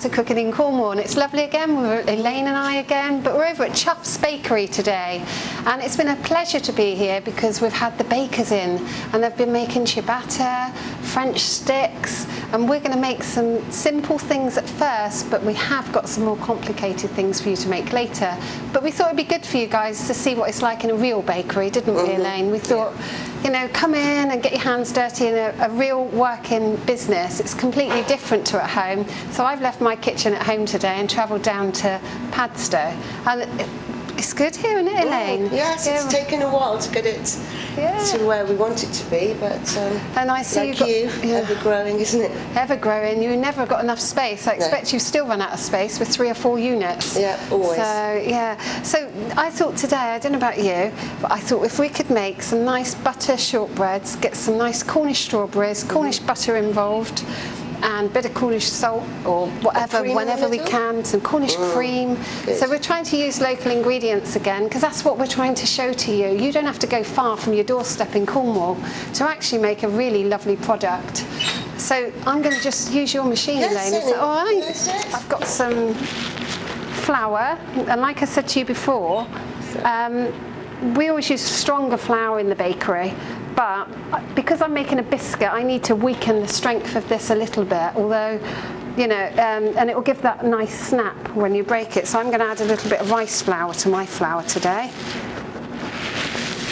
to Cooking in Cornwall, and it's lovely again. We're Elaine and I again, but we're over at Chuff's Bakery today, and it's been a pleasure to be here because we've had the bakers in and they've been making ciabatta, French sticks, and we're going to make some simple things at first, but we have got some more complicated things for you to make later. But we thought it'd be good for you guys to see what it's like in a real bakery, didn't we, Elaine? We thought, you know, come in and get your hands dirty in a real working business. It's completely different to at home. So I've left my kitchen at home today and travelled down to Padstow. And it's good here, isn't it, Elaine? Yes, it's taken a while to get it to where we want it to be, but and I see like ever growing, isn't it? Ever growing. You never got enough space. I expect you've still run out of space with 3 or 4 units. Yeah, always. So yeah. So I thought today, I don't know about you, but I thought if we could make some nice butter shortbreads, get some nice Cornish strawberries, Cornish butter involved, and a bit of Cornish salt or whatever, whenever we can, some Cornish cream. Good. So we're trying to use local ingredients again, because that's what we're trying to show to you. You don't have to go far from your doorstep in Cornwall to actually make a really lovely product. So I'm going to just use your machine, Elaine. Is that all right? Yes. I've got some flour, and like I said to you before, we always use stronger flour in the bakery, but because I'm making a biscuit, I need to weaken the strength of this a little bit, although, you know, and it will give that nice snap when you break it. So I'm going to add a little bit of rice flour to my flour today.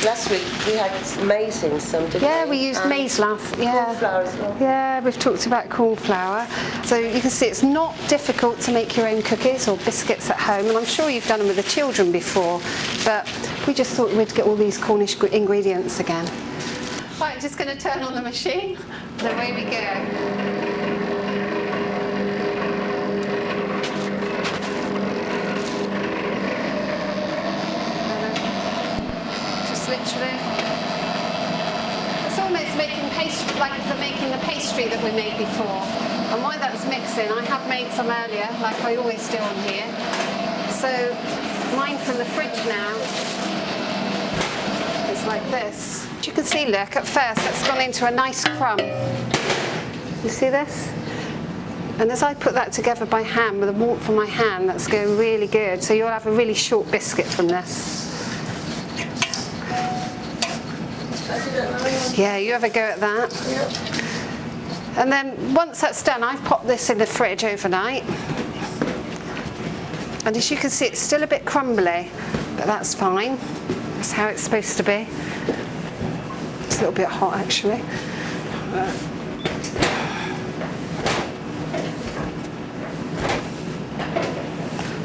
Last week we had maize in some, didn't we? Yeah, we used maize last. Yeah. Corn flour as well. Yeah, we've talked about corn flour. So you can see it's not difficult to make your own cookies or biscuits at home, and I'm sure you've done them with the children before, but we just thought we'd get all these Cornish ingredients again. Right, just going to turn on the machine. The way we go. Literally, it's almost making pastry, like making the pastry that we made before. And while that's mixing, I have made some earlier, like I always do on here. So mine from the fridge now is like this. As you can see, look, at first it's gone into a nice crumb. You see this? And as I put that together by hand, with the warmth of my hand, that's going really good. So you'll have a really short biscuit from this. Yeah, you have a go at that. Yep. And then once that's done, I've popped this in the fridge overnight. And as you can see, it's still a bit crumbly, but that's fine. That's how it's supposed to be. It's a little bit hot, actually.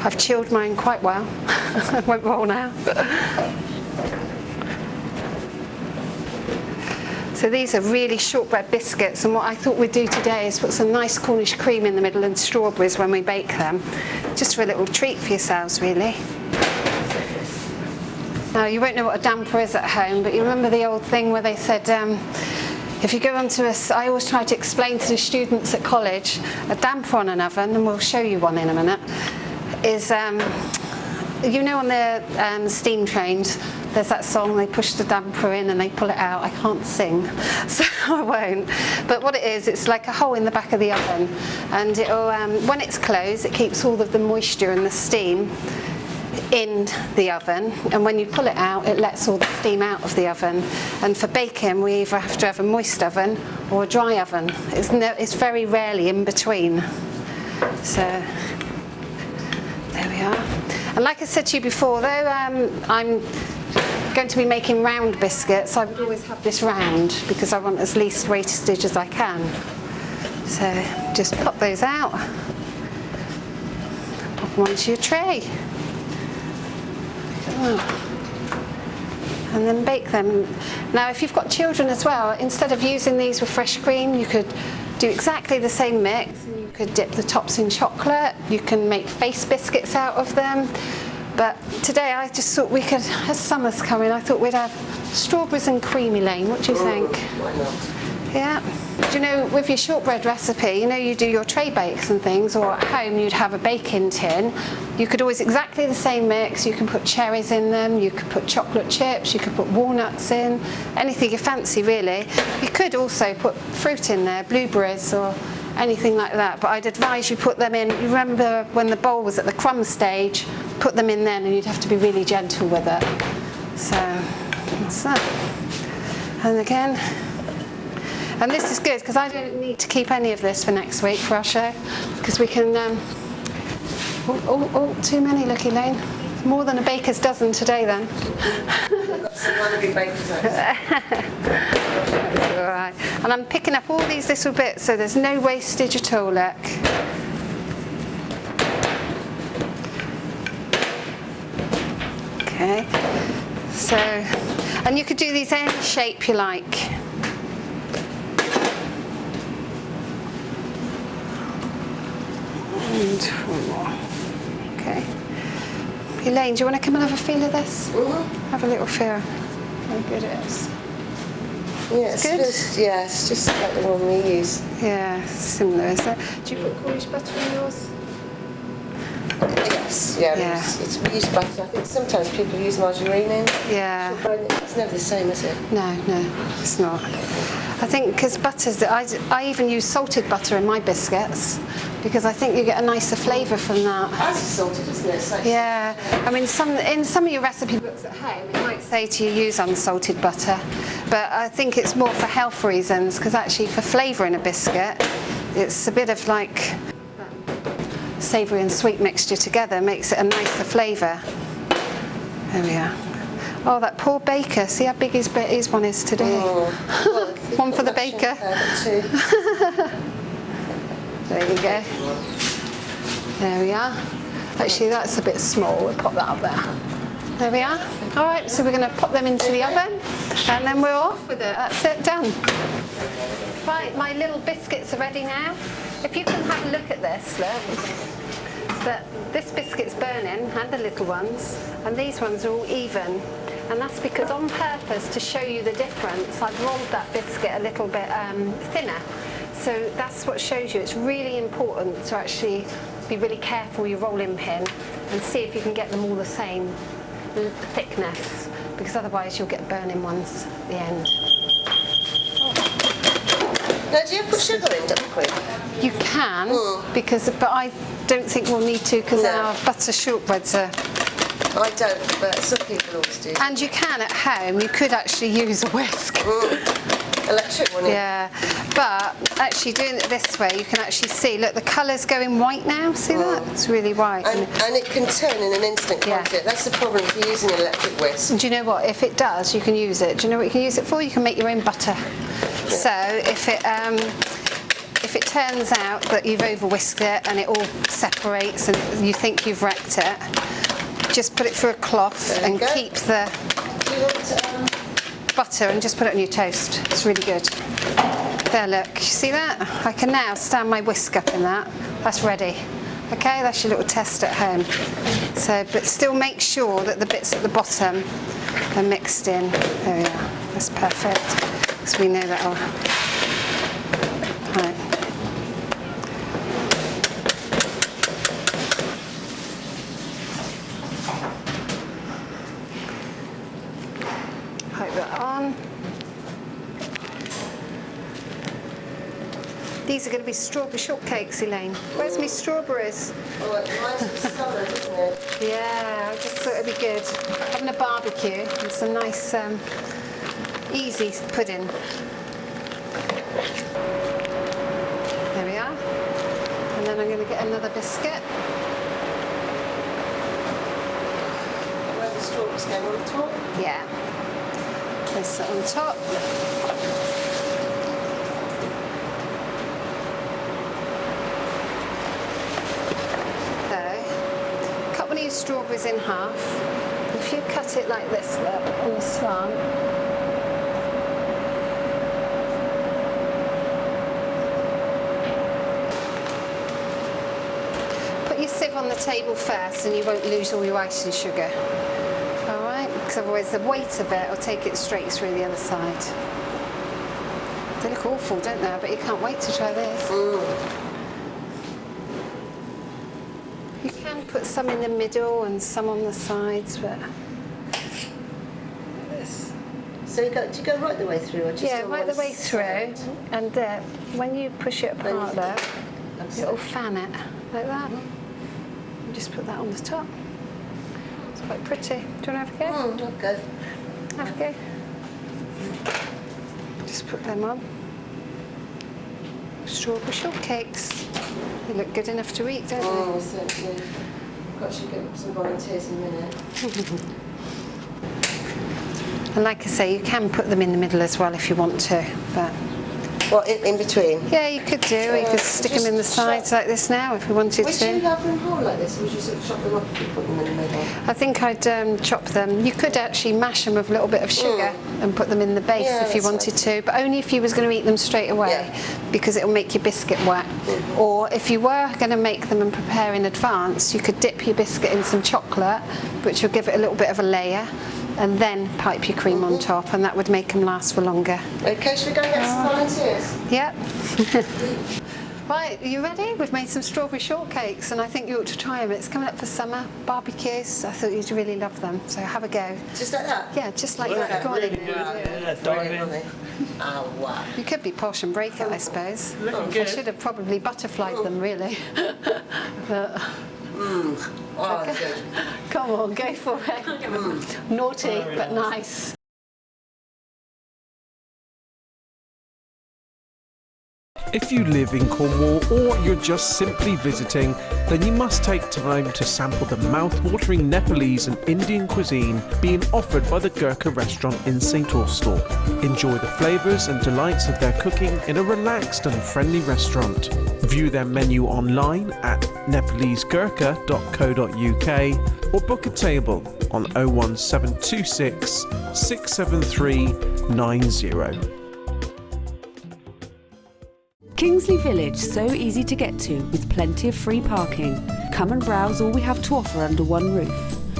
I've chilled mine quite well. It won't roll now. So these are really shortbread biscuits, and what I thought we'd do today is put some nice Cornish cream in the middle and strawberries when we bake them, just for a little treat for yourselves, really. Now, you won't know what a damper is at home, but you remember the old thing where they said, if you go onto I always try to explain to the students at college, a damper on an oven, and we'll show you one in a minute, is, you know, on the steam trains, there's that song, they push the damper in and they pull it out. I can't sing, so I won't. But what it is, it's like a hole in the back of the oven. And it'll, when it's closed, it keeps all of the moisture and the steam in the oven. And when you pull it out, it lets all the steam out of the oven. And for baking, we either have to have a moist oven or a dry oven. It's very rarely in between. So there we are. And like I said to you before, though, I'm going to be making round biscuits, I would always have this round because I want as least wastage as I can. So just pop those out, pop them onto your tray, and then bake them. Now, if you've got children as well, instead of using these with fresh cream, you could do exactly the same mix. You could dip the tops in chocolate. You can make face biscuits out of them. But today I just thought we could, as summer's coming, I thought we'd have strawberries and cream, Elaine. What do you think? Why not? Yeah. Do you know, with your shortbread recipe, you know, you do your tray bakes and things, or at home you'd have a baking tin. You could always exactly the same mix. You can put cherries in them, you could put chocolate chips, you could put walnuts in, anything you fancy really. You could also put fruit in there, blueberries or anything like that. But I'd advise you put them in. You remember when the bowl was at the crumb stage, put them in then, and you'd have to be really gentle with it. So that's that. And again, and this is good because I don't need to keep any of this for next week for our show, because we can. Too many, look, Elaine. More than a baker's dozen today, then. All right. And I'm picking up all these little bits, so there's no wastage at all, look. Okay. So, and you could do these any shape you like. And one more. Okay. Elaine, do you want to come and have a feel of this? Mm-hmm. Have a little feel how good it is. Yeah, it's good. It's just like the one we use. Yeah, similar, is it? Do you put Cornish butter in yours? Yes, we use butter. I think sometimes people use margarine in. Yeah. It's never the same, is it? No, it's not. I think because butters, I even use salted butter in my biscuits, because I think you get a nicer flavour from that. Ours is salted, isn't it? So yeah, I mean, in some of your recipe books at home, it might say to you use unsalted butter, but I think it's more for health reasons, because actually for flavour in a biscuit, it's a bit of like savoury and sweet mixture together, makes it a nicer flavour. There we are. Oh, that poor baker. See how big his one is today. Oh, well, one for the baker. There you go. There we are. Actually, that's a bit small. We'll pop that up there. There we are. All right, so we're going to pop them into the oven, and then we're off with it. That's it, done. Right, my little biscuits are ready now. If you can have a look at this, look. But this biscuit's burning, and the little ones, and these ones are all even. And that's because on purpose, to show you the difference, I've rolled that biscuit a little bit thinner. So that's what shows you. It's really important to actually be really careful with your rolling pin and see if you can get them all the same thickness, because otherwise you'll get burning ones at the end. Now, do you put sugar in, don't we? You can, but I don't think we'll need to, because our butter shortbreads are... I don't, but some people always do. And you can at home. You could actually use a whisk. Electric one. Yeah, but actually doing it this way, you can actually see. Look, the colour's going white now. See that? It's really white. And it can turn in an instant, can't it? That's the problem if you're using an electric whisk. And do you know what? If it does, you can use it. Do you know what you can use it for? You can make your own butter. Yeah. So if it turns out that you've over whisked it and it all separates and you think you've wrecked it, just put it through a cloth and keep the butter and just put it on your toast. It's really good. There, look, you see that? I can now stand my whisk up in that. That's ready. Okay, that's your little test at home. So, but still make sure that the bits at the bottom are mixed in. There we are. That's perfect. Because we know that'll... Right. Poke that on. These are going to be strawberry shortcakes, Elaine. Where's my strawberries? Oh, it reminds me of summer, doesn't it? Yeah, I just thought it'd be good. Having a barbecue and some nice, easy pudding. There we are. And then I'm going to get another biscuit. Where the strawberries go on top? Yeah. Place that on top. Cut one of your strawberries in half. If you cut it like this, look, on the slant, put your sieve on the table first and you won't lose all your icing sugar. Alright, because otherwise the weight of it will take it straight through the other side. They look awful, don't they? But you can't wait to try this. You can put some in the middle and some on the sides, but this. So do you go right the way through, or just Yeah, on right one the way through, side? and when you push it apart there, it'll fan it like that. And just put that on the top. It's quite pretty. Do you want to have a go? I'll go. Have a go. Just put them on. Strawberry shortcakes. They look good enough to eat, don't they? Certainly. I've got to get some volunteers in a minute. And like I say, you can put them in the middle as well if you want to. But What, in between? yeah, you could do. You could stick them in the sides like this now if you wanted Would to. you have them whole like this, or would you sort of chop them up if you put them in the middle? I think I'd chop them. You could actually mash them with a little bit of sugar and put them in the base if you wanted to, but only if you was going to eat them straight away, because it'll make your biscuit wet. Or if you were going to make them and prepare in advance, you could dip your biscuit in some chocolate, which will give it a little bit of a layer, and then pipe your cream on top, and that would make them last for longer. Okay, should we go and get some volunteers? Yep. Right, are you ready? We've made some strawberry shortcakes, and I think you ought to try them. It's coming up for summer, barbecues. I thought you'd really love them, so have a go. Just like that? Yeah, just like that. Go on in. Oh, wow. You could be posh and break it, I suppose. I should have probably butterflied them, really. But, Oh, good. come on, go for it. Naughty, but nice. If you live in Cornwall or you're just simply visiting, then you must take time to sample the mouth-watering Nepalese and Indian cuisine being offered by the Gurkha restaurant in St Austell. Enjoy the flavours and delights of their cooking in a relaxed and friendly restaurant. View their menu online at nepalesegurkha.co.uk or book a table on 01726 673 90. Kingsley Village, so easy to get to with plenty of free parking. Come and browse all we have to offer under one roof.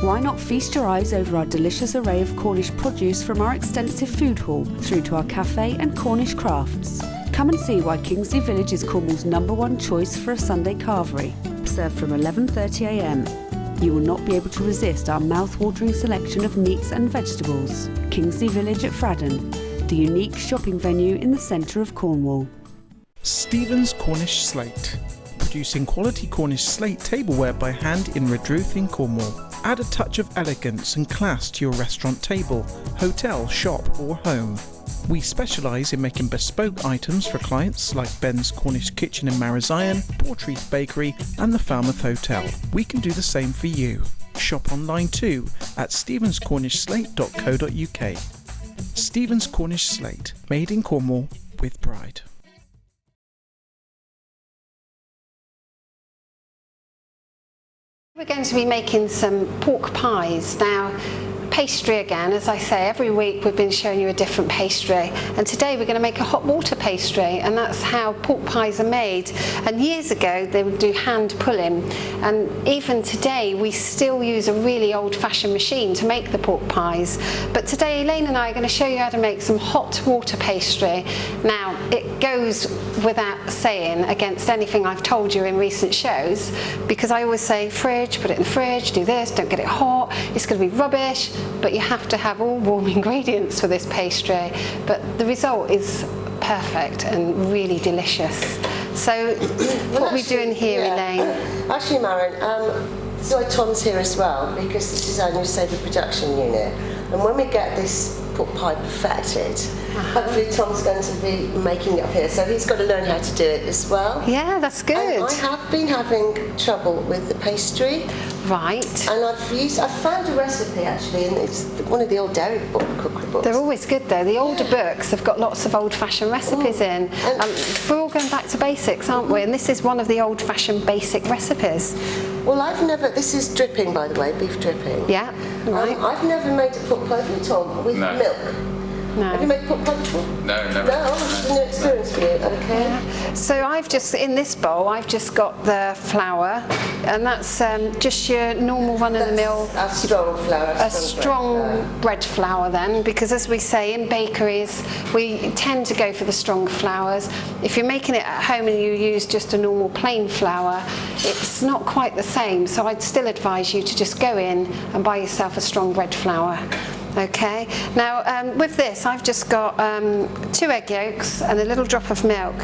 Why not feast your eyes over our delicious array of Cornish produce from our extensive food hall through to our cafe and Cornish crafts. Come and see why Kingsley Village is Cornwall's #1 choice for a Sunday carvery, served from 11:30 a.m. You will not be able to resist our mouth-watering selection of meats and vegetables. Kingsley Village at Fradden, the unique shopping venue in the centre of Cornwall. Stephen's Cornish Slate, producing quality Cornish slate tableware by hand in Redruth in Cornwall. Add a touch of elegance and class to your restaurant table, hotel, shop or home. We specialise in making bespoke items for clients like Ben's Cornish Kitchen in Marazion, Portreath Bakery and the Falmouth Hotel. We can do the same for you. Shop online too at stephenscornishslate.co.uk. Stephen's Cornish Slate, made in Cornwall with pride. We're going to be making some pork pies. Now, pastry again, as I say, every week we've been showing you a different pastry, and today we're going to make a hot water pastry, and that's how pork pies are made. And years ago they would do hand pulling, and even today we still use a really old-fashioned machine to make the pork pies. But today Elaine and I are going to show you how to make some hot water pastry. Now, it goes without saying against anything I've told you in recent shows, because I always say fridge, put it in the fridge, do this, don't get it hot, it's going to be rubbish. But you have to have all warm ingredients for this pastry. But the result is perfect and really delicious. So what are we doing here, Elaine? Actually, Maren, this is why Tom's here as well, because this is our new Sabre production unit. And when we get this pork pie perfected, hopefully Tom's going to be making it up here. So he's got to learn how to do it as well. Yeah, that's good. And I have been having trouble with the pastry. Right. And I've found a recipe actually, and it's one of the old dairy cookery books. They're always good though. The older books have got lots of old-fashioned recipes in. We're all going back to basics, aren't we? And this is one of the old-fashioned basic recipes. Well, this is dripping, by the way, beef dripping. Yeah, right. I've never made a pork pie for Tom with milk. No. Have you made pork pie before? No, never. No, it's a new experience for you, okay? Yeah. So in this bowl, I've just got the flour, and that's just your normal run-of-the-mill. A strong flour. A strong bread flour then, because as we say in bakeries, we tend to go for the stronger flours. If you're making it at home and you use just a normal plain flour, it's not quite the same, so I'd still advise you to just go in and buy yourself a strong bread flour. Okay, now with this I've just got 2 egg yolks and a little drop of milk.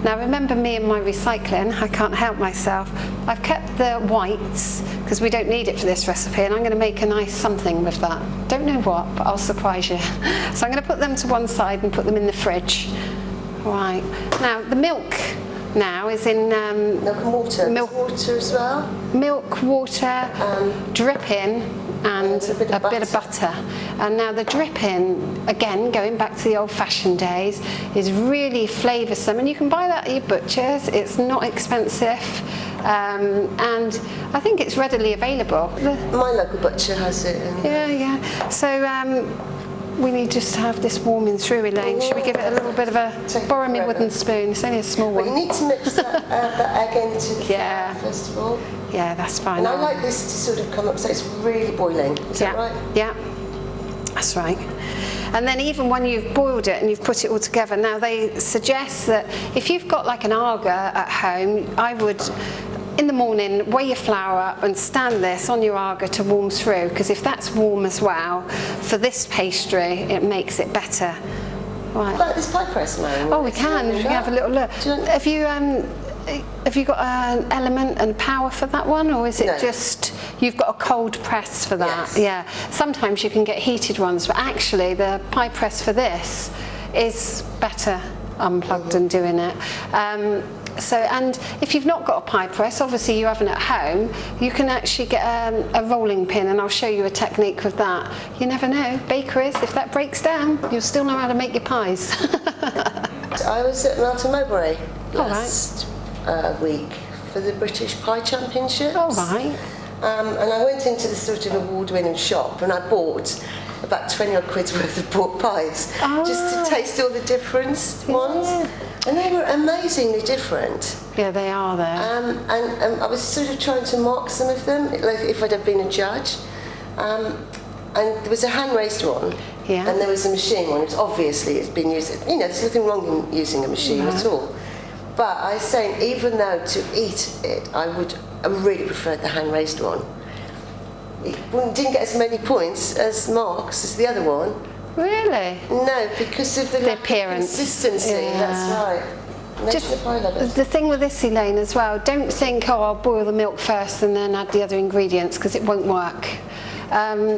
Now remember me and my recycling, I can't help myself. I've kept the whites because we don't need it for this recipe, and I'm going to make a nice something with that. Don't know what, but I'll surprise you. So I'm going to put them to one side and put them in the fridge. Right, now the milk now is in milk and water. Milk, water as well. Milk, water, dripping, and a bit of butter. And now the dripping, again, going back to the old-fashioned days, is really flavoursome, and you can buy that at your butcher's. It's not expensive, and I think it's readily available. My local butcher has it. Yeah. So we need just to have this warming through, Elaine. Should we give it a little bit of a... Borrow me wooden spoon, it's only a small one. But you need to mix that egg into the flour first of all. Yeah, that's fine. And I like this to sort of come up so it's really boiling. Is that right? Yeah, that's right. And then even when you've boiled it and you've put it all together, now they suggest that if you've got like an arga at home, I would, in the morning, weigh your flour up and stand this on your arga to warm through, because if that's warm as well, for this pastry, it makes it better. Right. Like this pie press, man. Oh, we can. We can have a little look. Have you got an element and power for that one, or is it just you've got a cold press for that? Yes. Yeah. Sometimes you can get heated ones, but actually the pie press for this is better unplugged and doing it. So, and if you've not got a pie press, obviously you haven't at home, you can actually get a rolling pin, and I'll show you a technique with that. You never know, bakeries, if that breaks down, you'll still know how to make your pies. I was at Melton Mowbray last week for the British Pie Championships. All right. And I went into this sort of award-winning shop, and I bought about 20 odd quid's worth of pork pies just to taste all the different ones. And they were amazingly different. Yeah, they are there. And I was sort of trying to mark some of them, like if I'd have been a judge. And there was a hand-raised one, and there was a machine one. Obviously, it's been used. You know, there's nothing wrong in using a machine at all. But I was saying, even though to eat it, I really preferred the hand-raised one. It didn't get as many points as marks as the other one. Really? No, because of the appearance. Consistency. That's right. Just the thing with this, Elaine, as well, don't think, oh, I'll boil the milk first and then add the other ingredients, because it won't work.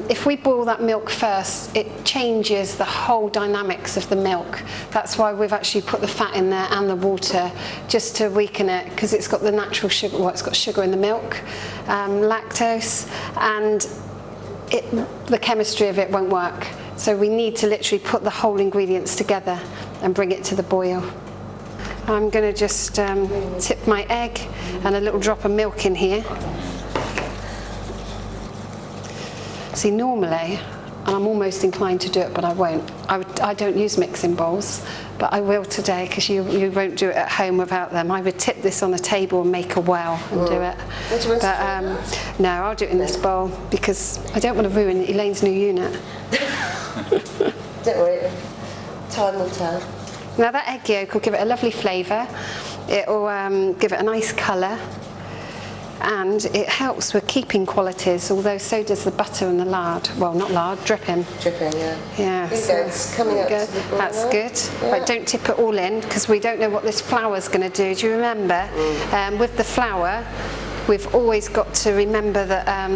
If we boil that milk first, it changes the whole dynamics of the milk. That's why we've actually put the fat in there and the water, just to weaken it, because it's got the natural sugar. Well, it's got sugar in the milk, lactose, and the chemistry of it won't work. So we need to literally put the whole ingredients together and bring it to the boil. I'm going to just tip my egg and a little drop of milk in here. See, normally, and I'm almost inclined to do it, but I won't. I don't use mixing bowls, but I will today, because you won't do it at home without them. I would tip this on a table and make a well and do it. But no, I'll do it in this bowl, because I don't want to ruin Elaine's new unit. Don't worry, time will tell. Now that egg yolk will give it a lovely flavour. It will give it a nice colour. And it helps with keeping qualities, although so does the butter and the lard. Well, not lard, dripping. Dripping, yeah. Yeah. So it's coming up to the boil. That's good. Yeah. Right, don't tip it all in, because we don't know what this flour's going to do. Do you remember? With the flour, we've always got to remember that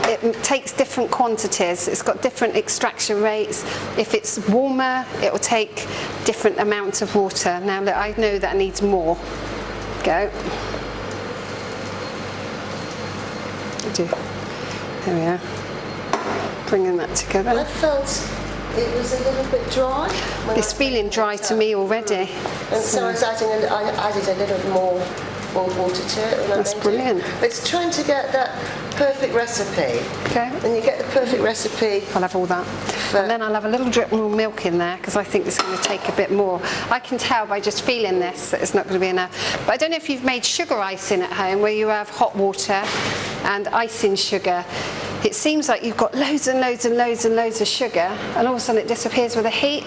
it takes different quantities. It's got different extraction rates. If it's warmer, it will take different amounts of water. Now, look, I know that needs more. Go. There we are. Bringing that together. I felt it was a little bit dry. It's feeling dry to me already. And so I added a little more water to it. That's brilliant. It's trying to get that perfect recipe. Okay. And you get the perfect recipe. I'll have all that. And then I'll have a little drip more milk in there, because I think it's going to take a bit more. I can tell by just feeling this that it's not going to be enough. But I don't know if you've made sugar icing at home, where you have hot water and icing sugar. It seems like you've got loads and loads and loads and loads of sugar, and all of a sudden it disappears with the heat.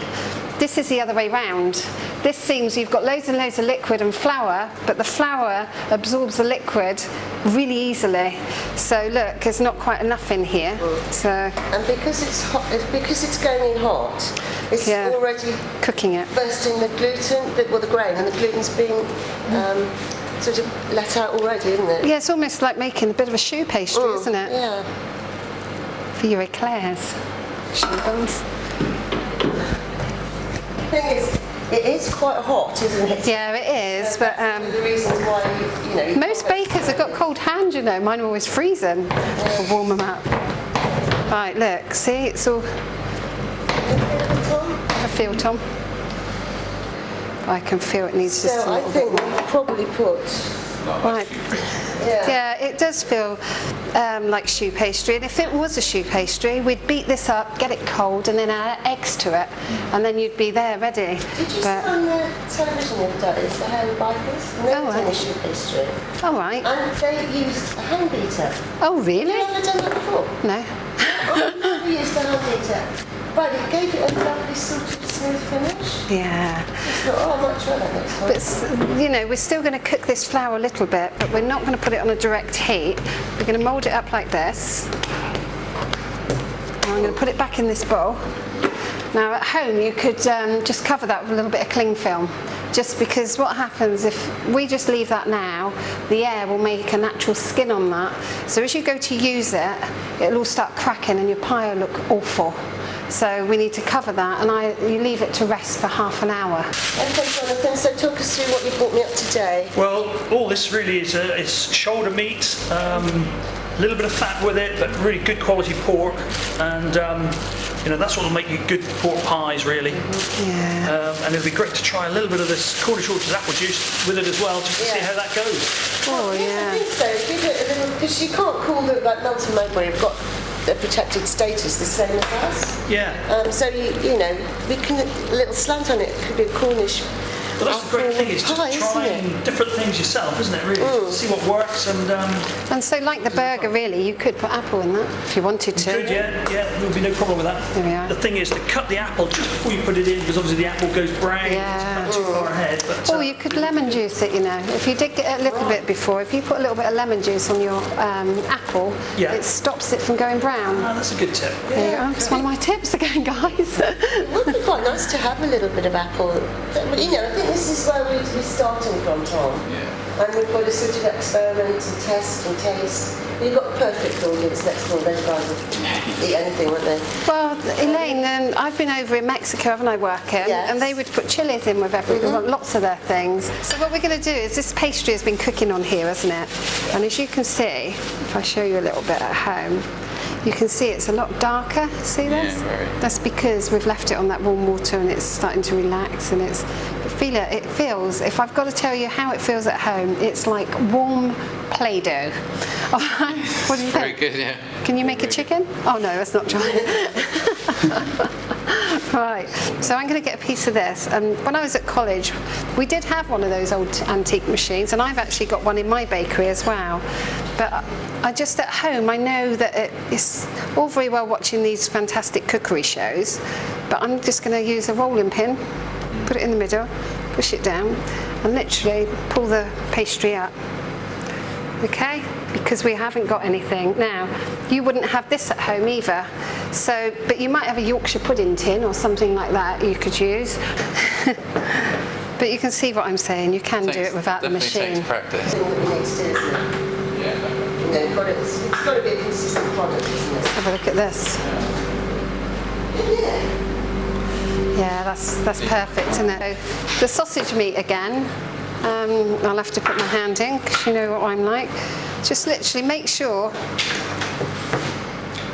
This is the other way round. This seems you've got loads and loads of liquid and flour, but the flour absorbs the liquid really easily. So look, there's not quite enough in here. So, and because it's hot, because it's going in hot, it's already cooking it, bursting the gluten, the grain, and the gluten's being sort of let out already, isn't it? Yeah, it's almost like making a bit of a choux pastry, isn't it? Yeah. For your eclairs, choux buns. The thing is, it is quite hot, isn't it? Yeah, it is, but the reasons why most bakers have got cold hands, you know. Mine are always freezing. I'll warm them up. Right, look, see, it's all. I feel, Tom. I can feel it needs just a I little think bit. we probably put. Right. Yeah. Yeah, it does feel like choux pastry, and if it was a choux pastry, we'd beat this up, get it cold, and then add eggs to it, and then you'd be there ready. Did you see on the television the other day, it's the hand bikers, and they were doing a choux pastry, All right. and they used a hand beater. Oh, really? Have you ever done that before? No. I've never used a hand beater, but it gave it a lovely sort of smooth finish. Yeah. Just thought, oh, I might try that next time. But, you know, we're still going to cook this flour a little bit, but we're not going to put it on a direct heat. We're going to mould it up like this. And I'm going to put it back in this bowl. Now, at home, you could just cover that with a little bit of cling film. Just because what happens if we just leave that now, the air will make a natural skin on that. So as you go to use it, it'll all start cracking and your pie will look awful. So we need to cover that, and you leave it to rest for half an hour. Okay, Jonathan, so talk us through what you brought me up today. Well, all this really is it's shoulder meat, a little bit of fat with it, but really good quality pork, and you know, that's what will make you good pork pies, really. Yeah. And it'll be great to try a little bit of this Cornish Orchard apple juice with it as well, just to see how that goes. Oh, yeah. I think so. Give it a little, because you can't call it like melted maple. You've got a protected status the same as us. Yeah. So you know, we can a little slant on it. Could be a Cornish. Well, that's the great thing, is pie, just trying different things yourself, isn't it, really? Just see what works, And so like the burger, really, you could put apple in that if you wanted to. good, yeah, there'll be no problem with that. There we are. The thing is to cut the apple just before you put it in, because obviously the apple goes brown, Yeah. it's too far ahead. But, Or you could lemon juice it, you know. If you did get it a little bit before, if you put a little bit of lemon juice on your apple, Yeah. it stops it from going brown. that's a good tip. There you go. It's one of my tips again, guys. It would be quite nice to have a little bit of apple. You know, I think this is where we're starting from, Tom. Yeah. And we've got to sort of experiment and test and taste. You've got a perfect audience next door. Those guys will eat anything, won't they? Well, Elaine, I've been over in Mexico, haven't I, working? Yes. And they would put chilies in with everything, lots of their things. So what we're going to do is, this pastry has been cooking on here, hasn't it? And as you can see, if I show you a little bit at home, you can see it's a lot darker. See this? Yeah, very. That's because we've left it on that warm water and it's starting to relax, and it feels, if I've got to tell you how it feels at home, it's like warm Play-Doh. What do you Very think? good, yeah. Can you make a chicken? Oh no, let's not try it. Right, so I'm going to get a piece of this. And when I was at college, we did have one of those old antique machines, and I've actually got one in my bakery as well. But I just at home, I know that it's all very well watching these fantastic cookery shows, but I'm just going to use a rolling pin, put it in the middle, push it down, and literally pull the pastry up. Okay, because we haven't got anything. Now, you wouldn't have this at home either, so, but you might have a Yorkshire pudding tin or something like that you could use. But you can see what I'm saying, you can do it without the machine. Takes practice. What we need to do, isn't it? Yeah. You know, it's got to be a consistent product, isn't it? Let's have a look at this. Yeah, that's perfect, isn't it? So, the sausage meat again. I'll have to put my hand in because you know what I'm like. Just literally make sure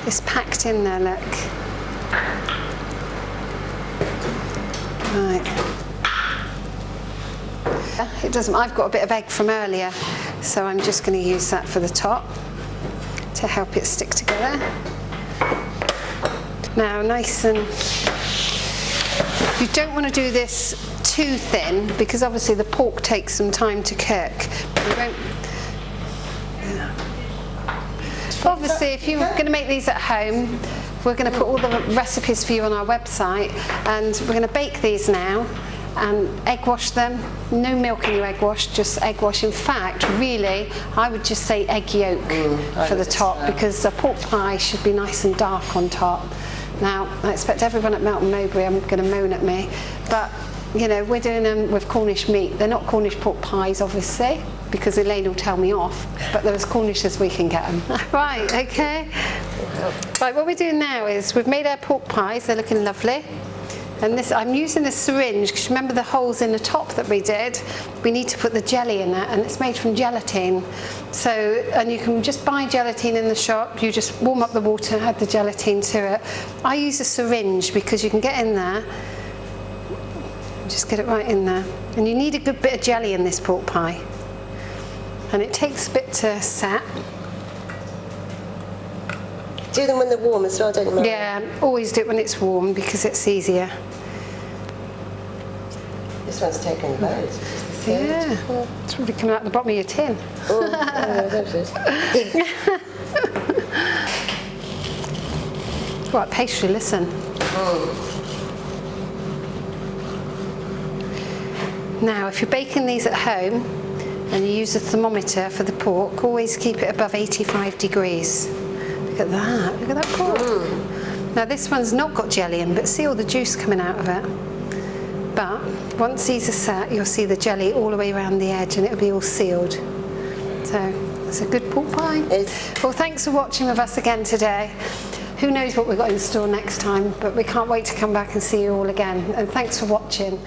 it's packed in there, look. Right. It doesn't, I've got a bit of egg from earlier, so I'm just going to use that for the top to help it stick together. Now, nice and... You don't want to do this too thin because obviously the pork takes some time to cook. You won't... Obviously, if you're going to make these at home, we're going to put all the recipes for you on our website, and we're going to bake these now and egg wash them. No milk in your egg wash, just egg wash. In fact, really, I would just say egg yolk for the top, because the pork pie should be nice and dark on top. Now, I expect everyone at Melton Mowbray are going to moan at me, but you know, we're doing them with Cornish meat. They're not Cornish pork pies, obviously, because Elaine will tell me off, but they're as Cornish as we can get them. Right, okay. Right, what we're doing now is we've made our pork pies. They're looking lovely. And this, I'm using a syringe, because remember the holes in the top that we did? We need to put the jelly in it, and it's made from gelatine. So, and you can just buy gelatine in the shop. You just warm up the water, add the gelatine to it. I use a syringe because you can get in there, just get it right in there. And you need a good bit of jelly in this pork pie. And it takes a bit to set. Do them when they're warm as well, don't you, Mum? Yeah, always do it when it's warm because it's easier. This one's taken loads. Yeah, it's really coming out the bottom of your tin. Oh, there it is. Right, pastry, listen. Now, if you're baking these at home and you use a thermometer for the pork, always keep it above 85 degrees. Look at that pork. Now this one's not got jelly in, but see all the juice coming out of it. But once these are set, you'll see the jelly all the way around the edge and it'll be all sealed. So it's a good pork pie. Well, thanks for watching with us again today. Who knows what we've got in store next time, but we can't wait to come back and see you all again. And thanks for watching.